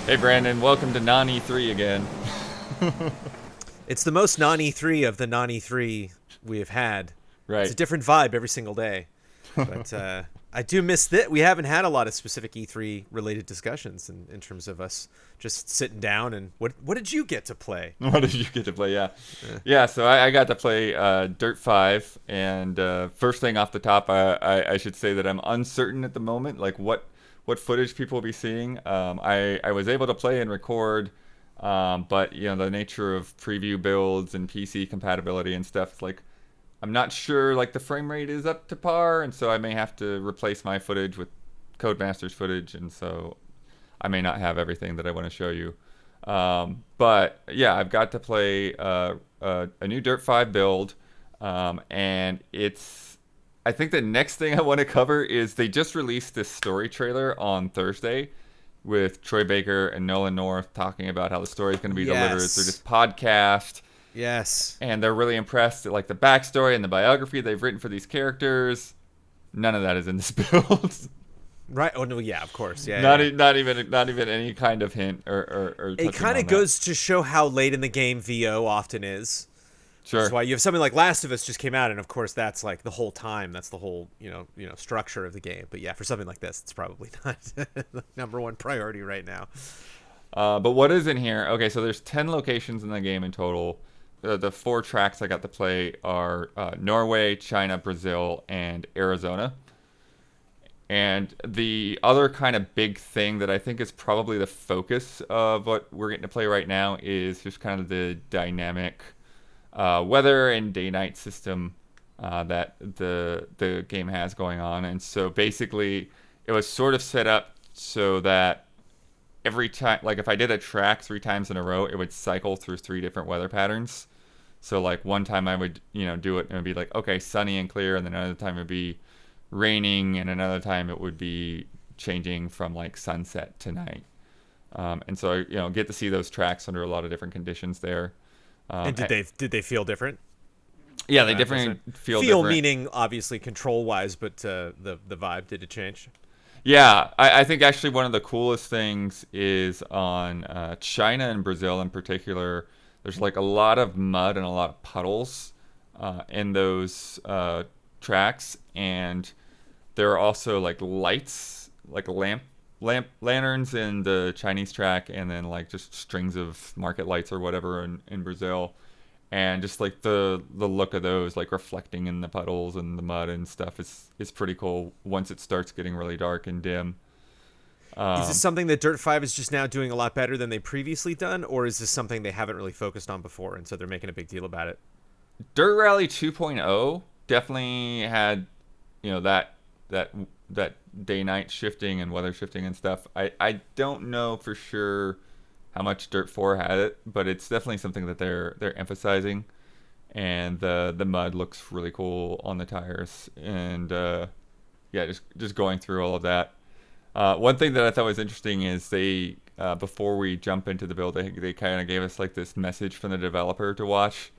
Hey Brandon, welcome to non E3 again. It's the most non-E3 of the non-E3 we have had. It's a Right. different vibe every single day. But I do miss that we haven't had a lot of specific E3 related discussions in terms of us just sitting down and what did you get to play? What did you get to play? Yeah. Uh, Yeah, so I got to play Dirt 5. And first thing off the top, I should say that I'm uncertain at the moment, like what footage people will be seeing. I was able to play and record, but, the nature of preview builds and PC compatibility and stuff, it's like, I'm not sure like the frame rate is up to par, and so I may have to replace my footage with Codemaster's footage, and so I may not have everything that I want to show you. But yeah, I've got to play a new Dirt 5 build, and it's. I think the next thing I want to cover is they just released this story trailer on Thursday with Troy Baker and Nolan North talking about how the story is going to be delivered through this yes. podcast, Yes. and they're really impressed at like the backstory and the biography they've written for these characters. None of that is in this build. Right. Oh no, yeah, of course. Yeah, not yeah. not even any kind of hint or It touching kind on of that. goes to show how late in the game VO often is. Which is Sure. why you have something like Last of Us just came out, and of course that's like the whole time. That's the whole structure of the game. But yeah, for something like this, it's probably not the number one priority right now. But what is in here? Okay, so there's 10 locations in the game in total. The four tracks I got to play are Norway, China, Brazil, and Arizona. And the other kind of big thing that I think is probably the focus of what we're getting to play right now is just kind of the dynamic weather and day-night system that the game has going on. And so basically, it was sort of set up so that every time, like if I did a track 3 times in a row, it would cycle through 3 different weather patterns. So like one time I would do it and it would be like, okay, sunny and clear, and then another time it would be raining, and another time it would be changing from like sunset to night. And so get to see those tracks under a lot of different conditions there. And And did they feel different? yeah, they Does definitely it feel feel different. meaning obviously control wise, but the vibe did it change? Yeah, I think actually one of the coolest things is on China and Brazil in particular. There's like a lot of mud and a lot of puddles in those tracks, and there are also like lights, like lamp lanterns in the Chinese track, and then like just strings of market lights or whatever in Brazil, and just like the look of those like reflecting in the puddles and the mud and stuff is pretty cool once it starts getting really dark and dim. Is this Um, something that Dirt 5 is just now doing a lot better than they previously done, or is this something they haven't really focused on before and so they're making a big deal about it? Dirt Rally 2.0 definitely had that that that day night shifting and weather shifting and stuff. I don't know for sure how much Dirt 4 had it, but it's definitely something that they're emphasizing. And the mud looks really cool on the tires, and yeah, just going through all of that. One thing that I thought was interesting is they before we jump into the build, they kind of gave us like this message from the developer to watch,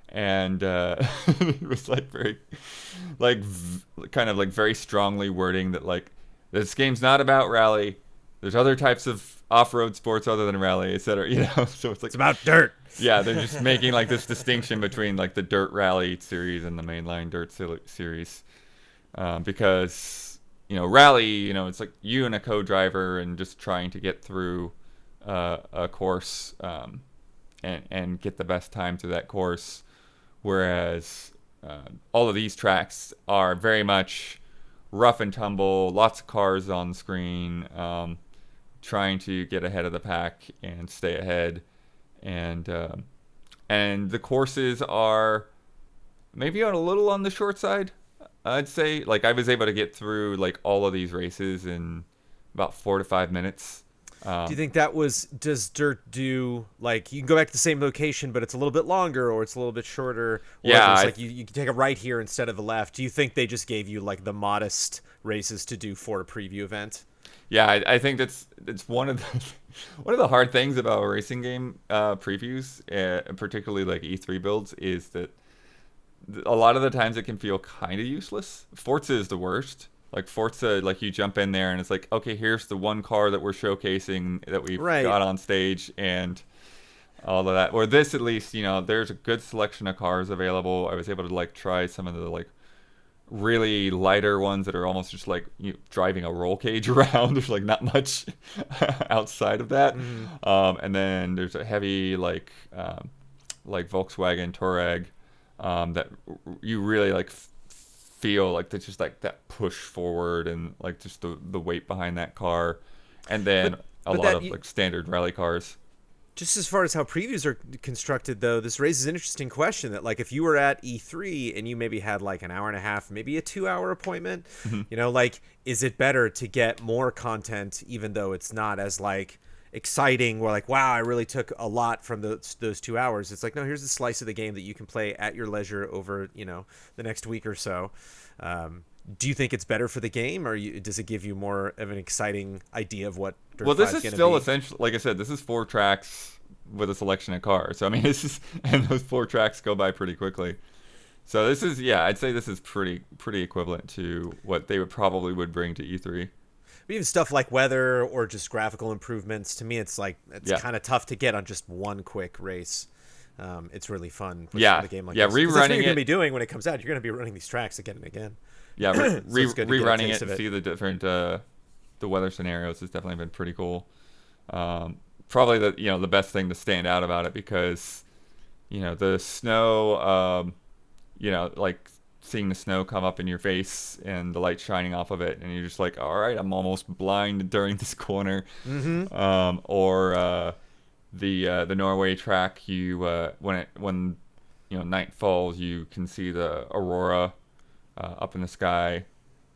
and it was like very kind of like very strongly wording that like this game's not about rally. There's other types of off-road sports other than rally, etc. So it's like It's about dirt. yeah, they're just making like this distinction between like the dirt rally series and the mainline series, because rally, it's like you and a co-driver and just trying to get through a course, and get the best time through that course, whereas all of these tracks are very much rough and tumble, lots of cars on the screen, trying to get ahead of the pack and stay ahead, and the courses are maybe a little on the short side. I'd say like I was able to get through like all of these races in about 4 to 5 minutes. Do you Um, think does Dirt do like you can go back to the same location, but it's a little bit longer or it's a little bit shorter, or yeah, there's like you can take a right here instead of the left? Do you think they just gave you like the modest races to do for a preview event? yeah, I think that's one of the one of the hard things about racing game previews, particularly like E3 builds, is that a lot of the times it can feel kind of useless. Forza is the worst. Like Forza, like you jump in there and it's like, okay, here's the one car that we're showcasing that we've Right. got on stage and all of that. Or this at least, there's a good selection of cars available. I was able to like try some of the like really lighter ones that are almost just like you driving a roll cage around. There's like not much outside of that. Hmm. And then there's a heavy like Volkswagen Touareg that you really like feel like that's just like that push forward and like just the weight behind that car. And then But a but lot that of like standard rally cars. just as far as how previews are constructed, though, this raises an interesting question that, like, if you were at E3 and you maybe had like an hour and a half, maybe a 2 hour appointment, like, is it better to get more content, even though it's not as like exciting? Where like, wow, I really took a lot from those 2 hours. It's like, no, here's a slice of the game that you can play at your leisure over, the next week or so. Do you think it's better for the game, or does it give you more of an exciting idea of what Dirt Well, this 5 is going to still be? essentially, like I said, this is 4 tracks with a selection of cars. So I mean, it's just, and those 4 tracks go by pretty quickly. So this is, yeah, I'd say this is pretty equivalent to what they would bring to E3. But even stuff like weather or just graphical improvements, to me, it's like it's Yeah, kind of tough to get on just one quick race. It's really fun with yeah, a game like yeah. this. 'Cause that's what Rerunning you're going to it, be doing when it comes out. You're going to be running these tracks again and again. yeah, So it's good to get a rerunning taste it of and it. see the different the weather scenarios has definitely been pretty cool. Probably the best thing to stand out about it because the snow, like seeing the snow come up in your face and the light shining off of it, and you're just like, all right, I'm almost blind during this corner. Mm-hmm. Or the Norway track, when night falls, you can see the aurora up in the sky,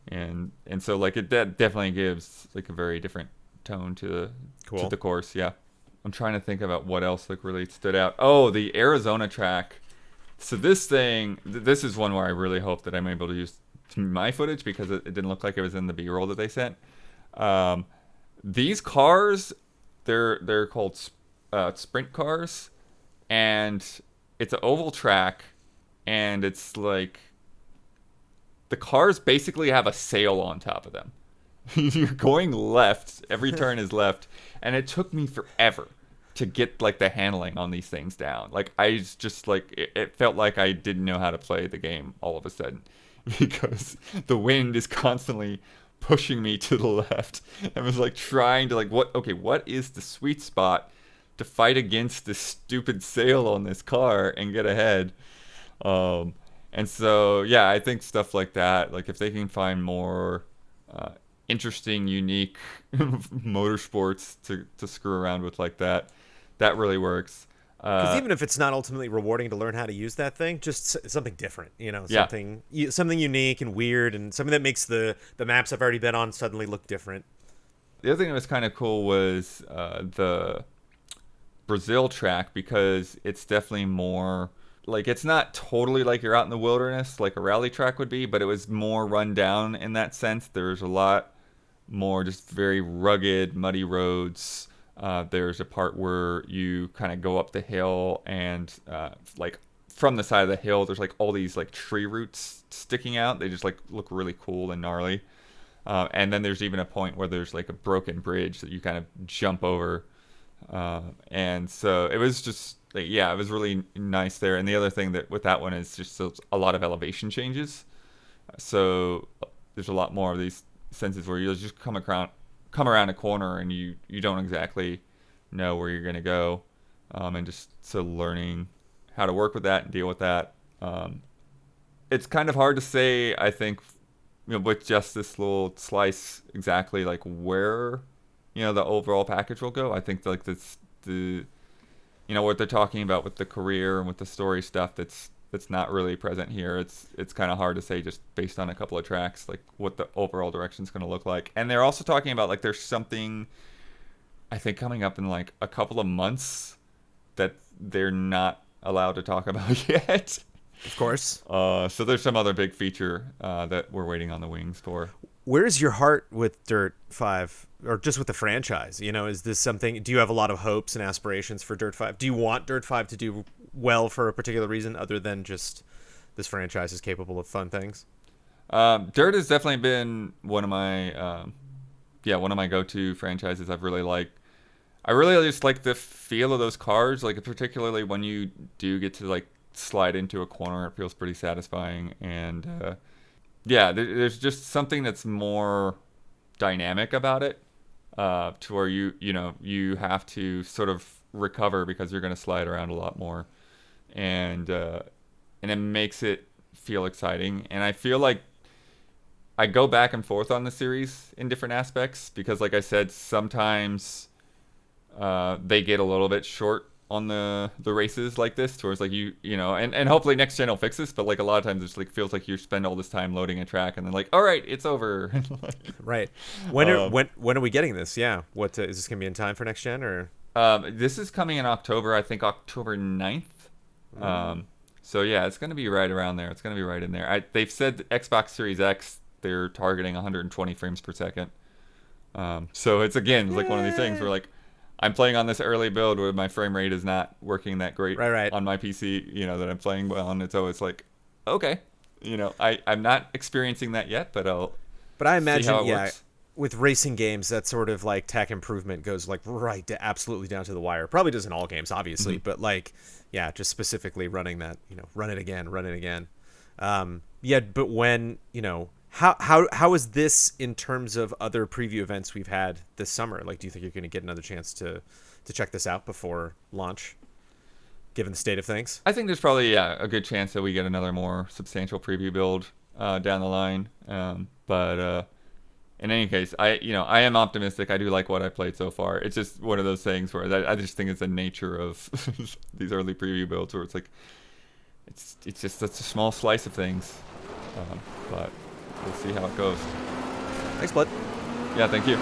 and so like that definitely gives like a very different tone to Cool. the course. Yeah, I'm trying to think about what else like really stood out. Oh, the Arizona track. So this is one where I really hope that I'm able to use my footage because it didn't look like it was in the B-roll that they sent. Um, these cars, they're called sprint cars, and it's an oval track, and it's like the cars basically have a sail on top of them. You're going left, every turn is left, and it took me forever to get like the handling on these things down. Like I just like it felt like I didn't know how to play the game all of a sudden because the wind is constantly pushing me to the left. I was like trying to like what is the sweet spot to fight against this stupid sail on this car and get ahead. And so yeah, I think stuff like that, like if they can find more interesting, unique motorsports to screw around with like that, that really works. Because even if it's not ultimately rewarding to learn how to use that thing, just something different, Yeah. something unique and weird, and something that makes the maps I've already been on suddenly look different. The other thing that was kind of cool was the Brazil track because it's definitely more like it's not totally like you're out in the wilderness like a rally track would be, but it was more run down in that sense. There's a lot more just very rugged, muddy roads. There's a part where you kind of go up the hill and like from the side of the hill, there's like all these like tree roots sticking out. They just like look really cool and gnarly. And then there's even a point where there's like a broken bridge that you kind of jump over. And so it was just like, yeah, it was really nice there. And the other thing that with that one is just a lot of elevation changes. So there's a lot more of these senses where you'll just come around a corner and you don't exactly know where you're going to go. And just so learning how to work with that and deal with that. It's kind of hard to say, I think, with just this little slice exactly like where, the overall package will go. I think like what they're talking about with the career and with the story stuff that's not really present here. It's kind of hard to say just based on a couple of tracks like what the overall direction is going to look like. And they're also talking about like there's something I think coming up in like a couple of months that they're not allowed to talk about yet. Of course. So there's some other big feature that we're waiting on the wings for. Where's your heart with Dirt 5 or just with the franchise? Is this something, do you have a lot of hopes and aspirations for Dirt 5? Do you want Dirt 5 to do well for a particular reason other than just this franchise is capable of fun things? Dirt has definitely been one of my one of my go-to franchises. I really just like the feel of those cars, like particularly when you do get to like slide into a corner, it feels pretty satisfying. And there's just something that's more dynamic about it, to where you have to sort of recover because you're going to slide around a lot more, and it makes it feel exciting. And I feel like I go back and forth on the series in different aspects because, like I said, sometimes they get a little bit short on the races like this, towards like and hopefully next gen will fix this, but like a lot of times it's like feels like you spend all this time loading a track and then like, all right, it's over. Right. When are we getting this? Yeah. What is this gonna be in time for next gen or? This is coming in October, I think October 9th. So yeah, it's gonna be right around there. It's gonna be right in there. They've said Xbox Series X, they're targeting 120 frames per second. So it's like one of these things where like I'm playing on this early build where my frame rate is not working that great Right. on my PC, that I'm playing well, and so it's like, okay, I'm not experiencing that yet, but I'll But I see how imagine, it works. with racing games, that sort of like tech improvement goes like absolutely down to the wire. Probably does in all games, obviously, but like, yeah, just specifically running that, run it again. But when, how is this in terms of other preview events we've had this summer? Like, do you think you're going to get another chance to check this out before launch, given the state of things? I think there's probably a good chance that we get another more substantial preview build down the line. But in any case, I am optimistic. I do like what I played so far. It's just one of those things where I just think it's the nature of these early preview builds where it's like it's just such a small slice of things. But we'll see how it goes. Thanks, Blood. Yeah, thank you.